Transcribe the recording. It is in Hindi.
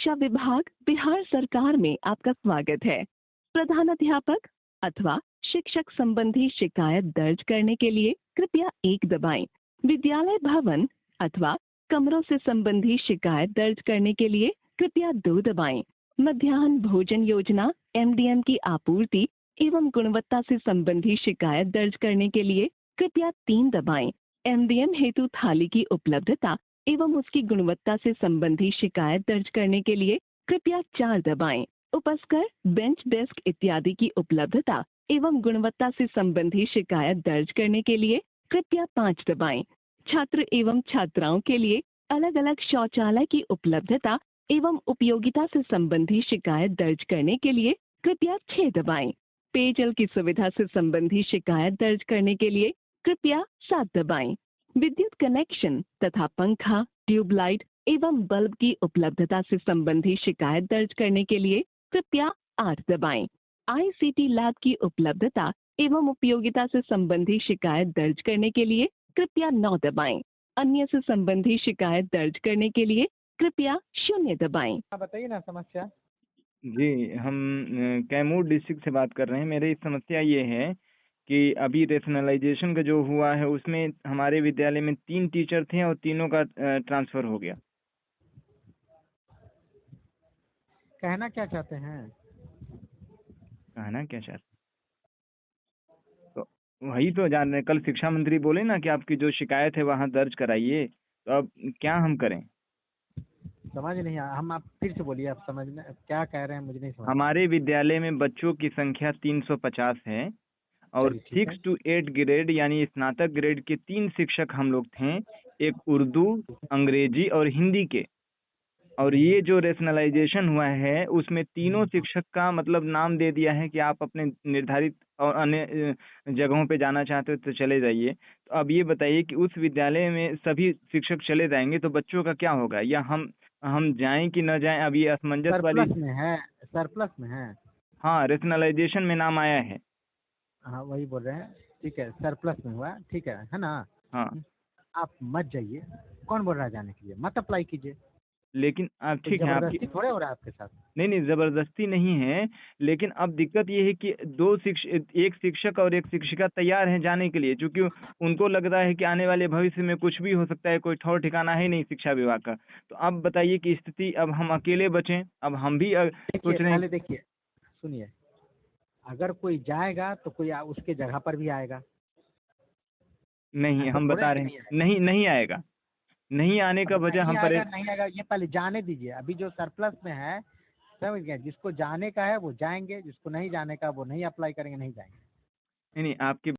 शिक्षा विभाग बिहार सरकार में आपका स्वागत है। प्रधानाध्यापक अथवा शिक्षक संबंधी शिकायत दर्ज करने के लिए कृपया 1 दबाएं। विद्यालय भवन अथवा कमरों से संबंधी शिकायत दर्ज करने के लिए कृपया 2 दबाएं। मध्याह्न भोजन योजना एमडीएम की आपूर्ति एवं गुणवत्ता से संबंधी शिकायत दर्ज करने के लिए कृपया 3 दबाएं। एमडीएम हेतु थाली की उपलब्धता एवं उसकी गुणवत्ता से संबंधी शिकायत दर्ज करने के लिए कृपया 4 दबाएं। उपस्कर, बेंच डेस्क इत्यादि की उपलब्धता एवं गुणवत्ता से संबंधी शिकायत दर्ज करने के लिए कृपया 5 दबाएं। छात्र एवं छात्राओं के लिए अलग अलग शौचालय की उपलब्धता एवं उपयोगिता से संबंधी शिकायत दर्ज करने के लिए कृपया 6 दबाएं। पेयजल की सुविधा से संबंधी शिकायत दर्ज करने के लिए कृपया 7 दबाएं। विद्युत कनेक्शन तथा पंखा, ट्यूबलाइट एवं बल्ब की उपलब्धता से संबंधी शिकायत दर्ज करने के लिए कृपया 8 दबाएं। आईसीटी लैब की उपलब्धता एवं उपयोगिता से संबंधी शिकायत दर्ज करने के लिए कृपया 9 दबाएं। अन्य से संबंधी शिकायत दर्ज करने के लिए कृपया 0 दबाएं। बताइए ना समस्या। जी, हम कैमूर डिस्ट्रिक्ट से बात कर रहे हैं। मेरी समस्या ये है कि अभी रेशनलाइजेशन का जो हुआ है उसमें हमारे विद्यालय में 3 टीचर थे और तीनों का ट्रांसफ़र हो गया। कहना क्या चाहते हैं? कहना क्या चाहते तो वही तो जान रहे हैं। कल शिक्षा मंत्री बोले ना कि आपकी जो शिकायत है वहाँ दर्ज कराइए, तो अब क्या हम करें? समझ नहीं आया, हम आप फिर से बोलिए, आप समझ में क्या कह रहे हैं मुझे नहीं समझ। हमारे विद्यालय में बच्चों की संख्या 350 है और चलिए ठीक है। 6 to 8 ग्रेड यानी स्नातक ग्रेड के 3 शिक्षक हम लोग थे, एक उर्दू, अंग्रेजी और हिंदी के। और ये जो रेशनलाइजेशन हुआ है उसमें तीनों शिक्षक का मतलब नाम दे दिया है कि आप अपने निर्धारित और अन्य जगहों पे जाना चाहते हो तो चले जाइए। तो अब ये बताइए कि उस विद्यालय में सभी शिक्षक चले जाएंगे तो बच्चों का क्या होगा, या हम जाएं कि न जाएं? अब ये असमंजस वाली। सरप्लस में है, सरप्लस में है। हाँ, रेशनलाइजेशन में नाम आया है। हाँ वही बोल रहे हैं, ठीक है, सरप्लस में हुआ, ठीक है ना। हाँ, आप मत जाइए, कौन बोल रहा है जाने के लिए? मत अप्लाई कीजिए। लेकिन अब कोई ठीक है आपकी। जबरदस्ती थोड़े हो रहा है आपके साथ। नहीं, ज़बरदस्ती नहीं है, लेकिन अब दिक्कत ये है कि एक शिक्षक और एक शिक्षिका तैयार हैं जाने के लिए, चूँकि उनको लग रहा है कि आने वाले भविष्य में कुछ भी हो सकता है, कोई ठौर ठिकाना है नहीं शिक्षा विभाग का। तो अब बताइए कि स्थिति, अब हम अकेले बचें, अब हम भी देखिए सोच रहे हैं। पहले देखिए, सुनिए, अगर कोई जाएगा तो कोई उसके जगह पर भी आएगा। नहीं, ऐसा हम थोड़े बता है रहे कि हैं, नहीं आएगा। नहीं नहीं आएगा। नहीं आने का अब वजह नहीं हम आएगा, नहीं आएगा, ये पहले जाने दीजिए। अभी जो सरप्लस में है, समझ गए, जिसको जाने का है वो जाएंगे, जिसको नहीं जाने का वो नहीं अप्लाई करेंगे, नहीं जाएंगे। नहीं, नहीं, आपकी